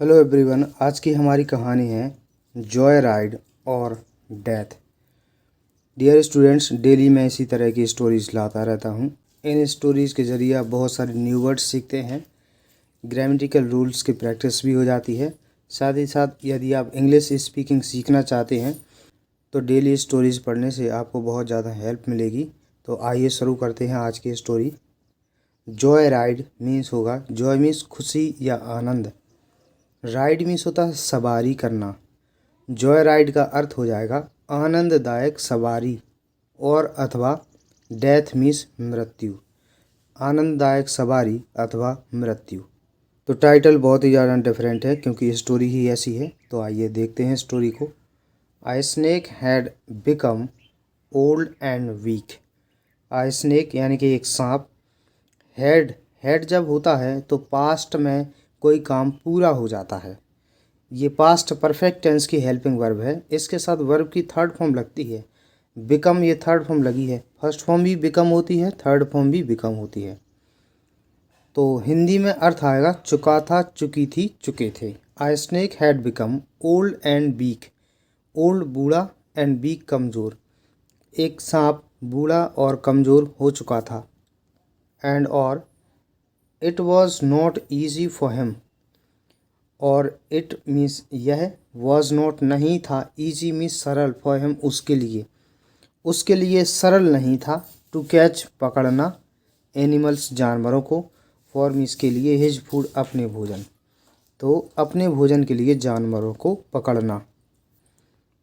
Hello everyone, आज की हमारी कहानी है जॉय राइड और डेथ। डियर स्टूडेंट्स, डेली मैं इसी तरह की स्टोरीज लाता रहता हूँ। इन स्टोरीज़ के ज़रिए आप बहुत सारे न्यू वर्ड्स सीखते हैं, ग्रामेटिकल रूल्स की प्रैक्टिस भी हो जाती है। साथ ही साथ यदि आप इंग्लिश स्पीकिंग सीखना चाहते हैं तो डेली स्टोरीज़ पढ़ने से आपको बहुत ज़्यादा हेल्प मिलेगी। तो आइए शुरू करते हैं आज की स्टोरी। जॉय राइड मीन्स होगा, जॉय मीन्स खुशी या आनंद, राइड मीन्स होता है सवारी करना। जॉय राइड का अर्थ हो जाएगा आनंददायक सवारी, और अथवा डेथ मीन्स मृत्यु, आनंददायक सवारी अथवा मृत्यु। तो टाइटल बहुत ही ज़्यादा डिफरेंट है क्योंकि स्टोरी ही ऐसी है। तो आइए देखते हैं स्टोरी को। I snake had become old and weak. I snake यानी कि एक सांप। हैड हैड जब होता है तो पास्ट में कोई काम पूरा हो जाता है। ये पास्ट परफेक्ट टेंस की हेल्पिंग वर्ब है। इसके साथ वर्ब की थर्ड फॉर्म लगती है। बिकम, ये थर्ड फॉर्म लगी है। फर्स्ट फॉर्म भी बिकम होती है, थर्ड फॉर्म भी बिकम होती है। तो हिंदी में अर्थ आएगा चुका था, चुकी थी, चुके थे। I snake had become old and weak. Old बूढ़ा, एंड वीक कमज़ोर। एक सांप बूढ़ा और कमज़ोर हो चुका था। एंड और it was not easy for him. और इट मीन्स यह, वॉज नॉट नहीं था, ईजी मीन्स सरल, फॉर हिम उसके लिए सरल नहीं था। टू कैच पकड़ना, एनिमल्स जानवरों को, फॉर मीन्स के लिए, हिज फूड अपने भोजन, तो अपने भोजन के लिए जानवरों को पकड़ना।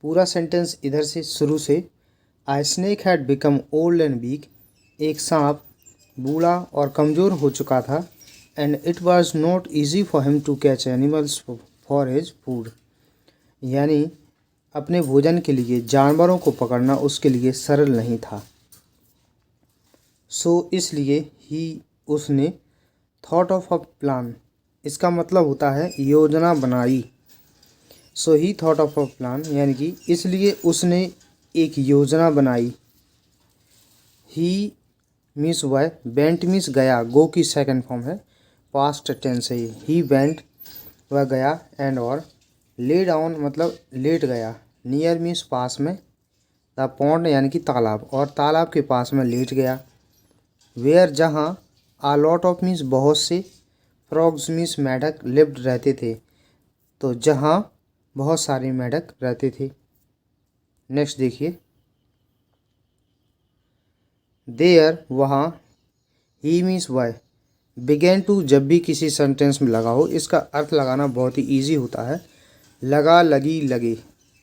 पूरा सेंटेंस इधर से शुरू से। I snake had become old and weak. एक सांप बूढ़ा और कमज़ोर हो चुका था। And it was not easy for him to catch animals for his food, यानी अपने भोजन के लिए जानवरों को पकड़ना उसके लिए सरल नहीं था। सो इसलिए ही, उसने, थॉट ऑफ अ प्लान, इसका मतलब होता है योजना बनाई। So he thought of a plan यानी कि इसलिए उसने एक योजना बनाई। ही मीन्स वह, वेंट मीन्स गया, गो की सेकंड फॉर्म है, पास्ट टेंस है। ही वेंट, वह गया। एंड और ले डाउन मतलब लेट गया। नियर मीन्स पास में। द पॉन्ड यानी कि तालाब, और तालाब के पास में लेट गया। वेयर जहाँ, आ लॉट ऑफ मीन्स बहुत से, फ्रॉग्स मीन्स मेढक, लिव्ड रहते थे, तो जहाँ बहुत सारे मेढक रहते थे। नेक्स्ट देखिए, देयर वहाँ, ही मीन्स वह, बिगेन टू जब भी किसी सेंटेंस में लगा हो, इसका अर्थ लगाना बहुत ही ईजी होता है। लगा, लगी, लगे,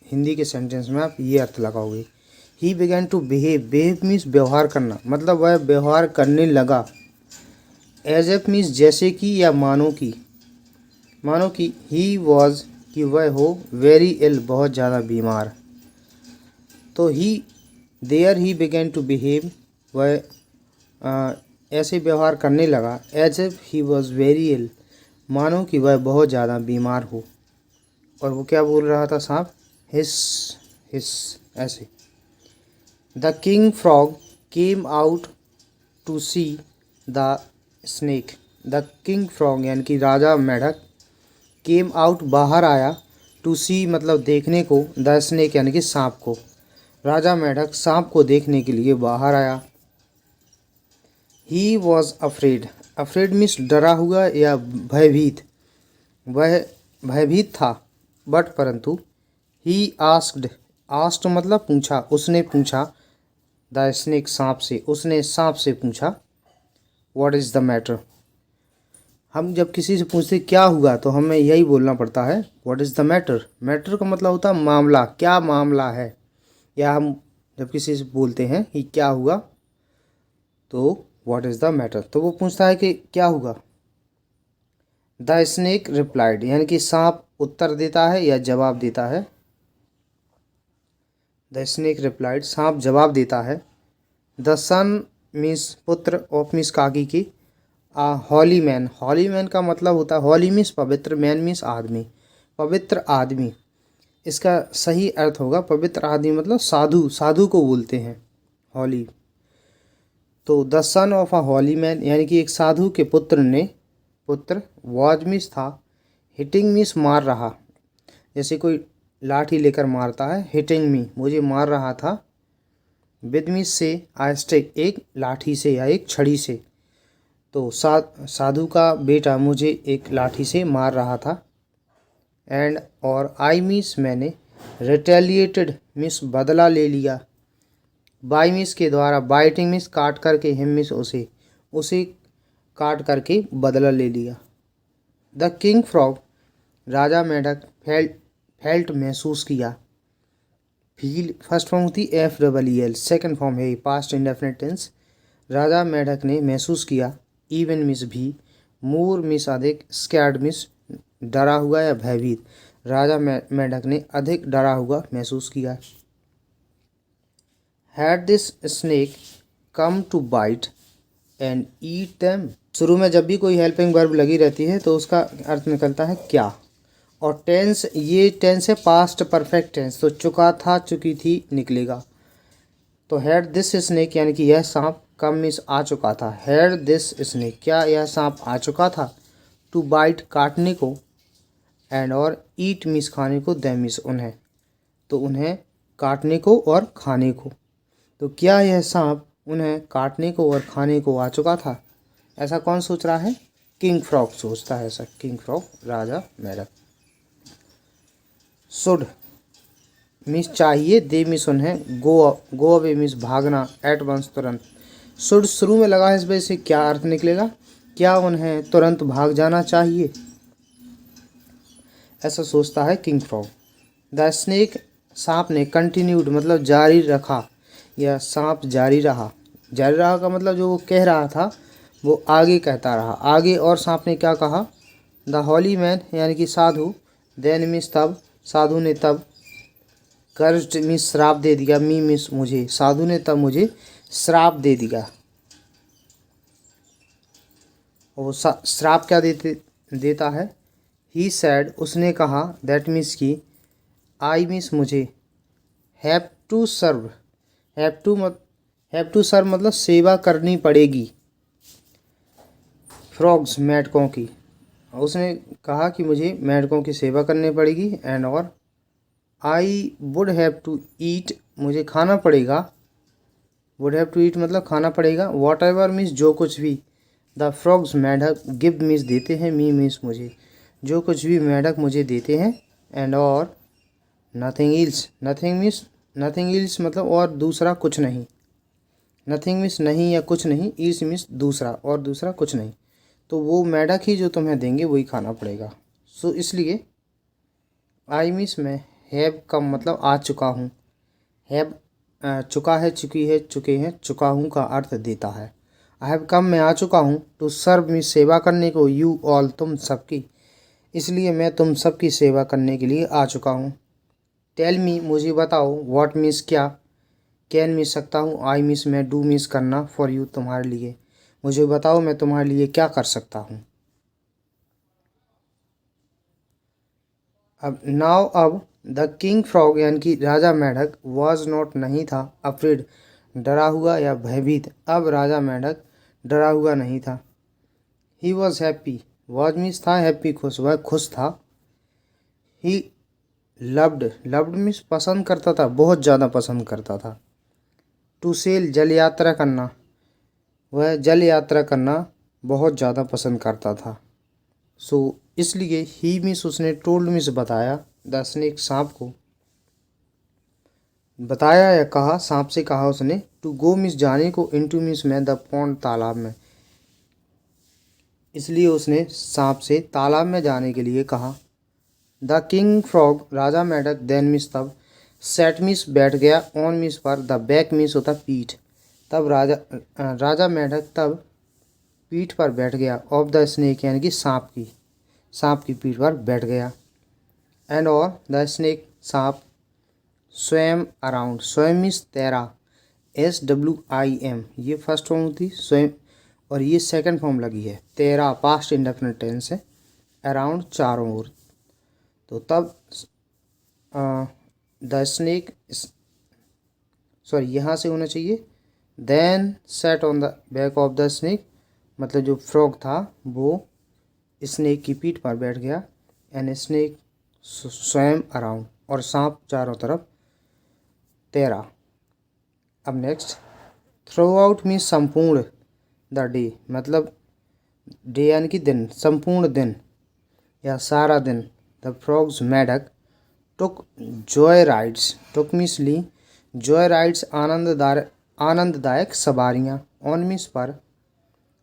हिंदी के सेंटेंस में आप ये अर्थ लगाओगे। He began to behave, behave means व्यवहार करना, मतलब वह व्यवहार करने लगा। एज एफ मीन्स जैसे कि या मानो कि, मानो कि। ही वॉज कि वह हो, वेरी इल बहुत ज़्यादा बीमार। तो he, there he began to behave, वह ऐसे व्यवहार करने लगा। As if he was very ill, मानो कि वह बहुत ज़्यादा बीमार हो। और वो क्या बोल रहा था सांप, हिस हिस ऐसे। The king frog came out to see the snake. The king frog यानी कि राजा मेढक, केम आउट बाहर आया, टू सी मतलब देखने को, द स्नेक यानी कि सांप को। राजा मेढक सांप को देखने के लिए बाहर आया। He was afraid, afraid means डरा हुआ या भयभीत, वह भयभीत था। बट परंतु, ही आस्क्ड, आस्क्ड मतलब पूछा, उसने पूछा, द स्नेक सांप से, उसने सांप से पूछा, व्हाट इज़ द मैटर। हम जब किसी से पूछते क्या हुआ तो हमें यही बोलना पड़ता है, what is the matter. Matter का मतलब होता है मामला, क्या मामला है। या हम जब किसी से बोलते हैं कि क्या हुआ, तो व्हाट इज़ द मैटर, तो वो पूछता है कि क्या हुआ। द स्नेक रिप्लाइड यानी कि सांप उत्तर देता है या जवाब देता है। द स्नेक रिप्लाइड, सांप जवाब देता है। द सन मीन्स पुत्र, ऑफ मीन्स काकी की, हॉली मैन, हॉली मैन का मतलब होता है, हॉली मीन्स पवित्र, मैन मीन्स आदमी, पवित्र आदमी। इसका सही अर्थ होगा पवित्र आदमी मतलब साधु, साधु को बोलते हैं हॉली। तो the son of a holy man यानी कि एक साधु के पुत्र ने, पुत्र, वॉज मीन्स था, हिटिंग मीन्स मार रहा, जैसे कोई लाठी लेकर मारता है, हिटिंग मी मुझे मार रहा था, विद मीन्स से, आई स्टिक एक लाठी से या एक छड़ी से। तो साधु का बेटा मुझे एक लाठी से मार रहा था। एंड और आई मीन्स मैंने, रिटेलिएटेड मीन्स बदला ले लिया, बाई मीन्स के द्वारा, बाइटिंग मीन्स काट करके, हिम मीन्स उसे काट करके बदला ले लिया। द किंग फ्रॉग राजा मेंढक फेल्ट महसूस किया। फील फर्स्ट फॉर्म होती FEEL, सेकंड फॉर्म है पास्ट इंडेफिनिट टेंस। राजा मेंढक ने महसूस किया, इवन मिस भी, मोर मिस अधिक, स्कैर्ड मिस डरा हुआ या भयभीत। राजा मेंढक ने अधिक डरा हुआ महसूस किया। Had this snake come to bite and eat them. शुरू में जब भी कोई हेल्पिंग वर्ब लगी रहती है तो उसका अर्थ निकलता है क्या। और टेंस, ये टेंस है पास्ट परफेक्ट टेंस, तो चुका था, चुकी थी निकलेगा। तो हैड दिस स्नेक यानी कि यह सांप, कम मीन्स आ चुका था, हैड दिस स्नेक क्या यह सांप आ चुका था, टू बाइट काटने को, एंड और ईट मीन्स खाने को, देम मीन्स उन्हें, तो उन्हें काटने को और खाने को। तो क्या यह सांप उन्हें काटने को और खाने को आ चुका था। ऐसा कौन सोच रहा है, किंग फ्रॉग सोचता है ऐसा, किंग फ्रॉग राजा मेंढक। शुड मीन्स चाहिए, दे मीन्स उन्हें, गो अवे मीन्स भागना, एट वंस तुरंत। शुड शुरू में लगा है, इस वजह से क्या अर्थ निकलेगा, क्या उन्हें तुरंत भाग जाना चाहिए, ऐसा सोचता है किंग फ्रॉग। द स्नेक सांप ने, कंटिन्यूड मतलब जारी रखा, या सांप जारी रहा, जारी रहा का मतलब जो वो कह रहा था वो आगे कहता रहा, आगे। और सांप ने क्या कहा, द हॉली मैन यानी कि साधु, देन मीन्स तब, साधु ने तब, कर्ज मीन्स श्राप दे दिया, मी मीन्स मुझे, साधु ने तब मुझे श्राप दे दिया। वो श्राप क्या देता है, ही सैड उसने कहा, दैट मीन्स की, आई मीन्स मुझे, have to serve, have to serve मतलब सेवा करनी पड़ेगी, फ्रॉग्स मेंढकों की, उसने कहा कि मुझे मेंढकों की सेवा करनी पड़ेगी। एंड और I would have to eat मुझे खाना पड़ेगा, वुड हैव टू ईट मतलब खाना पड़ेगा, वॉट एवर मीन्स जो कुछ भी, द फ्रॉग्स मेंढक, गिव मीन्स देते हैं, मी मीन्स मुझे, जो कुछ भी मेंढक मुझे देते हैं। एंड और नथिंग इल्स, नथिंग इल्स मतलब और दूसरा कुछ नहीं, नथिंग मीन्स नहीं या कुछ नहीं, इल्स मीन्स दूसरा, और दूसरा कुछ नहीं, तो वो मेंढक ही जो तुम्हें देंगे वही खाना पड़ेगा। सो इसलिए आई मीन्स मैं, हैव कम मतलब आ चुका हूँ, हैव चुका है, चुकी है, चुके हैं, चुका हूँ का अर्थ देता है। आई हैव कम मैं आ चुका हूँ, टू सर्व मीन्स सेवा करने को, यू ऑल तुम सबकी, इसलिए मैं तुम सबकी सेवा करने के लिए आ चुका हूँ। टेल मी मुझे बताओ, व्हाट मीन्स क्या, कैन मीन्स सकता हूँ, आई मीन्स मैं, डू मीन्स करना, फॉर यू तुम्हारे लिए, मुझे बताओ मैं तुम्हारे लिए क्या कर सकता हूँ। अब द किंग फ्रॉग यानी कि राजा मेंढक, वॉज नॉट नहीं था, अफ्रेड डरा हुआ या भयभीत, अब राजा मेंढक डरा हुआ नहीं था। He was happy, was means था, हैप्पी खुश, वह खुश था। ही लव्ड मीन्स पसंद करता था, बहुत ज़्यादा पसंद करता था। टू सेल जल यात्रा करना, वह जल यात्रा करना बहुत ज़्यादा पसंद करता था। सो इसलिए ही मीन्स उसने, टोल्ड मीन्स बताया, द स्नेक सांप को बताया या कहा, सांप से कहा उसने, टू गो मीन्स जाने को, इनटू मीन्स में, द पॉन्ड तालाब में, इसलिए उसने सांप से तालाब में जाने के लिए कहा। द किंग फ्रॉग राजा मेंढक, देन मीन्स तब, सेट मीन्स बैठ गया, ऑन मीन्स पर, द बैक मीन्स होता पीठ, तब राजा मेंढक तब पीठ पर बैठ गया, ऑफ द स्नेक यानी कि सांप की पीठ पर बैठ गया। एंड और द स्नेक सांप, स्वयं अराउंड, स्वयं मीन्स तैरा, SWIM ये फर्स्ट फॉर्म होती स्वयं, और ये सेकंड फॉर्म लगी है, तैरा पास्ट इंडेफिनिट टेंस है, अराउंड चारों ओर। तो तब द स्नेक, सॉरी यहाँ से होना चाहिए, then sat on the back of the snake, मतलब जो फ्रॉग था वो स्नेक की पीठ पर बैठ गया। एन स्नेक स्वैम अराउंड, और सांप चारों तरफ तैरा। अब नेक्स्ट, थ्रू आउट मीन्स संपूर्ण द डे, मतलब डे यानी कि दिन, संपूर्ण दिन या सारा दिन। द फ्रॉग्स मेढक टुक जॉय राइड्स, टुक मीन्स ली, जॉय राइड्स आनंददायक सवारियाँ, ऑन मीन्स पर,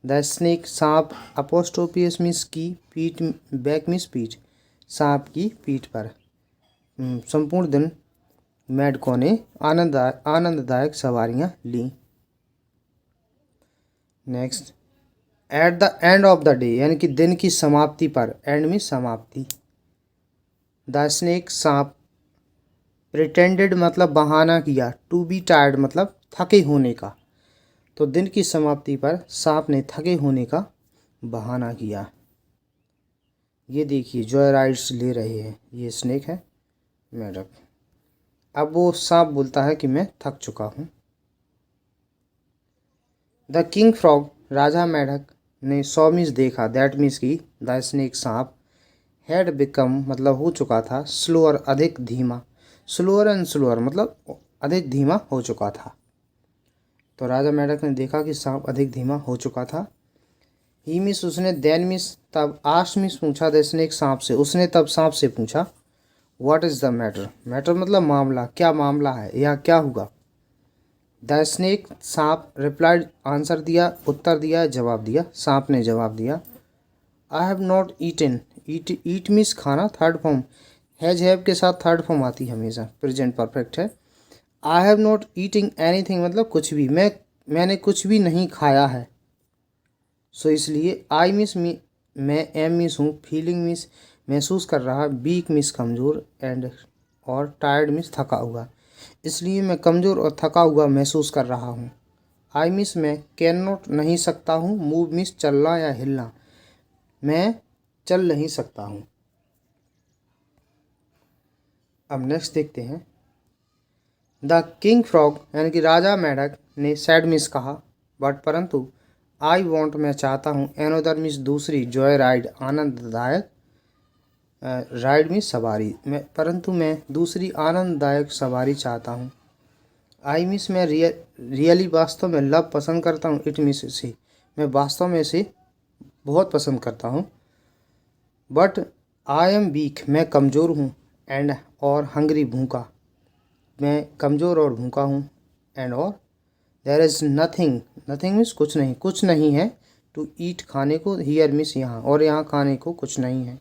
द स्नेक सांप, अपोस्ट्रोपियस मीन्स की, पीठ बैक मीन्स पीठ, सांप की पीठ पर। संपूर्ण दिन मेढकों ने आनंददायक सवारियाँ ली। Next, at the end of the day यानी कि दिन की समाप्ति पर, एंड मीन्स समाप्ति। द स्नेक सांप, प्रिटेंडेड मतलब बहाना किया, टू बी टायर्ड मतलब थके होने का, तो दिन की समाप्ति पर सांप ने थके होने का बहाना किया। ये देखिए जॉय राइड्स ले रहे हैं, ये स्नेक है मेढक। अब वो सांप बोलता है कि मैं थक चुका हूँ। द किंग फ्रॉग, राजा मेढक ने सॉ मीन्स देखा, दैट मीन्स की, द स्नेक सांप, हैड बिकम मतलब हो चुका था, स्लोअर अधिक धीमा, स्लोअर एंड स्लोअर मतलब अधिक धीमा हो चुका था। तो राजा मेढक ने देखा कि सांप अधिक धीमा हो चुका था। ही मिस उसने, देन मिस तब, आश मिस पूछा द स्नेक सांप से, उसने तब सांप से पूछा, what is the matter, matter मतलब मामला, क्या मामला है या क्या हुआ। द स्नेक सांप रिप्लाइड आंसर दिया, उत्तर दिया, जवाब दिया। सांप ने जवाब दिया, I have not eaten, eat means खाना, थर्ड फॉर्म, हैव के साथ थर्ड फॉर्म आती है हमेशा, प्रेजेंट परफेक्ट है। आई हैव नॉट ईटिंग एनीथिंग मतलब कुछ भी, मैंने कुछ भी नहीं खाया है। सो इसलिए आई मिस मी, मैं, एम मिस हूँ, फीलिंग मिस महसूस कर रहा, वीक मिस कमज़ोर, एंड और टायर्ड मिस थका हुआ, इसलिए मैं कमज़ोर और थका हुआ महसूस कर रहा हूँ। आई मिस मैं, कैन नॉट नहीं सकता हूँ, मूव मिस चलना या हिलना, मैं चल नहीं सकता हूँ। अब नेक्स्ट देखते हैं। द किंग फ्रॉग यानी कि राजा मेढक ने सैड मिस कहा, बट परंतु, आई वॉन्ट मैं चाहता हूँ, एनोदर मिस दूसरी, जॉय राइड आनंददायक, राइड मिस सवारी, परंतु मैं दूसरी आनंददायक सवारी चाहता हूँ। आई मिस मैं रियली वास्तव में, लव पसंद करता हूँ, इट मिस से मैं वास्तव में इसे बहुत पसंद करता हूँ। बट आई एम वीक मैं कमज़ोर हूँ, एंड और हंग्री भूखा, मैं कमज़ोर और भूखा हूँ, एंड और there is nothing, nothing means कुछ नहीं है, टू ईट खाने को, हियर मीन्स यहाँ, और यहाँ खाने को कुछ नहीं है।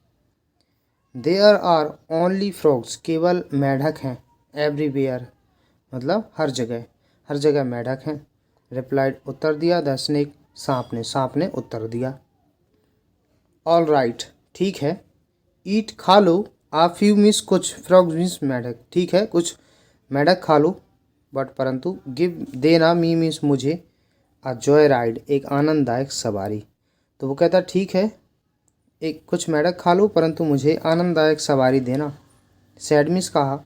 देयर आर ओनली फ्रॉग्स केवल मेढक हैं, एवरीवेयर मतलब हर जगह मेढक हैं। रिप्लाइड उत्तर दिया, द स्नेक सांप ने उत्तर दिया। ऑल राइट ठीक है, ईट खा लो, आ फ्यू मीन्स कुछ, फ्रॉग्स मीन्स मेढक, ठीक है कुछ मेढक खा लो, बट परंतु, गिव देना, मी मीन्स मुझे, आ जॉय राइड एक आनंददायक सवारी। तो वो कहता ठीक है, एक कुछ मेढक खा लो परंतु मुझे आनंददायक सवारी देना। सैड मीन्स कहा,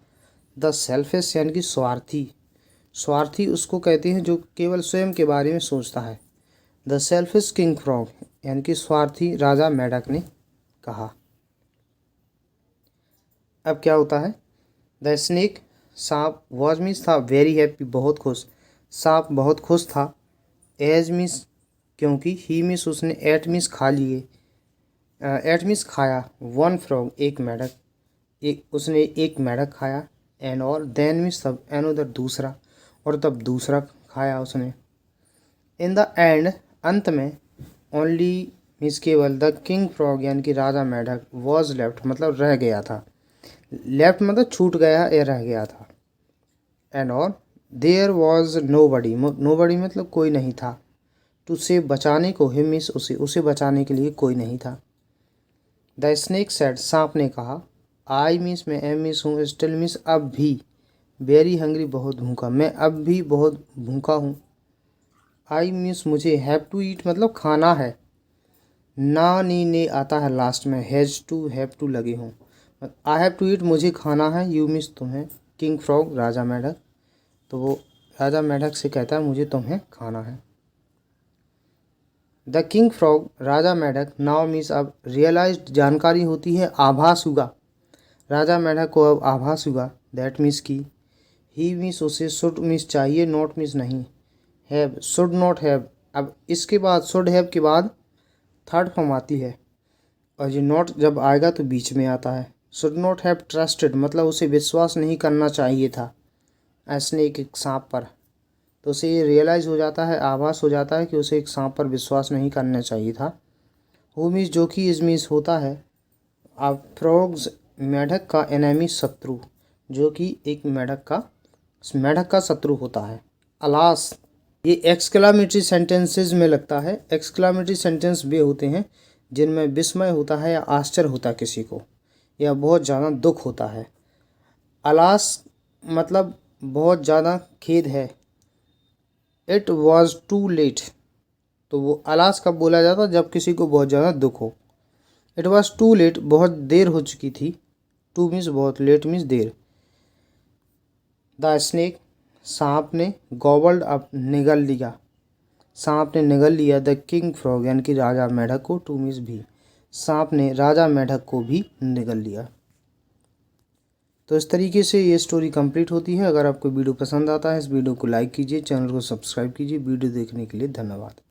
द सेल्फिश यानी कि स्वार्थी, स्वार्थी उसको कहते हैं जो केवल स्वयं के बारे में सोचता है। द सेल्फिश किंग फ्रॉग यानी कि स्वार्थी राजा मेढक ने कहा। अब क्या होता है, द स्नेक सांप, वॉज मीन्स था, वेरी हैप्पी बहुत खुश, सांप बहुत खुश था। एज मीन्स क्योंकि, ही मीन्स उसने, एट मीन्स खा लिए, एट मीन्स खाया, वन फ्रॉग एक मेढक, उसने एक मेढक खाया, एंड और देन मीन्स तब, एनोदर दूसरा, और तब दूसरा खाया उसने। इन द एंड अंत में, ओनली मीन्स केवल, द किंग फ्रॉग यानी कि राजा मेढक, वॉज लेफ्ट मतलब रह गया था, लेफ्ट मतलब छूट गया या रह गया था, एंड और देयर वॉज नो बडी मतलब कोई नहीं था, टू से बचाने को, हिम मीन्स उसे बचाने के लिए कोई नहीं था। द स्नेक सेड सांप ने कहा, आई मीन्स मैं, एम मीन्स हूँ, स्टिल मीन्स अब भी, वेरी हंग्री बहुत भूखा, मैं अब भी बहुत भूखा हूँ। आई मीन्स मुझे, हैव टू ईट मतलब खाना है, ना नी ने आता है लास्ट में, हैव टू लगे हों, आई हैव टू ईट मुझे खाना है, यू मीन्स तुम्हें, किंग फ्रॉग राजा मेढक, तो वो राजा मेढक से कहता है मुझे तुम्हें खाना है। द किंग फ्रॉग राजा मेढक नाउ मीन्स अब रियलाइज्ड जानकारी होती है, आभास हुआ, राजा मेढक को अब आभास हुआ। दैट मीन्स की, ही मीन्स उसे, शुड मीन्स चाहिए, नॉट मीन्स नहीं, हैव शुड नॉट हैव, अब इसके बाद शुड हैव के बाद थर्ड फॉर्म आती है और ये नॉट जब आएगा तो बीच में आता है। शुड नॉट हैव ट्रस्टेड मतलब उसे विश्वास नहीं करना चाहिए था स्नेक एक सांप पर, तो उसे ये रियलाइज़ हो जाता है, आभास हो जाता है कि उसे एक सांप पर विश्वास नहीं करना चाहिए था। हु मीन्स जो कि, इज मीन्स होता है। अब फ्रॉग्स मेढक का एनेमी शत्रु, जो कि एक मेढक का शत्रु होता है। अलास ये एक्सक्लामेटरी सेंटेंसेस में लगता है। एक्सक्लामेटरी सेंटेंस वे होते हैं जिनमें विस्मय होता है या आश्चर्य होता है किसी को, या बहुत ज़्यादा दुख होता है। अलास मतलब बहुत ज़्यादा खेद है। इट वॉज टू लेट, तो वो अलास कब बोला जाता है, जब किसी को बहुत ज़्यादा दुख हो। इट वॉज टू लेट बहुत देर हो चुकी थी, टू मीन्स बहुत, लेट मीन्स देर। द स्नेक सांप ने, गॉबल्ड अप निगल लिया, सांप ने निगल लिया द किंग फ्रॉग यानी कि राजा मेढक को, टू मीन्स भी, सांप ने राजा मेढक को भी निगल लिया। तो इस तरीके से ये स्टोरी कंप्लीट होती है। अगर आपको वीडियो पसंद आता है इस वीडियो को लाइक कीजिए, चैनल को सब्सक्राइब कीजिए। वीडियो देखने के लिए धन्यवाद।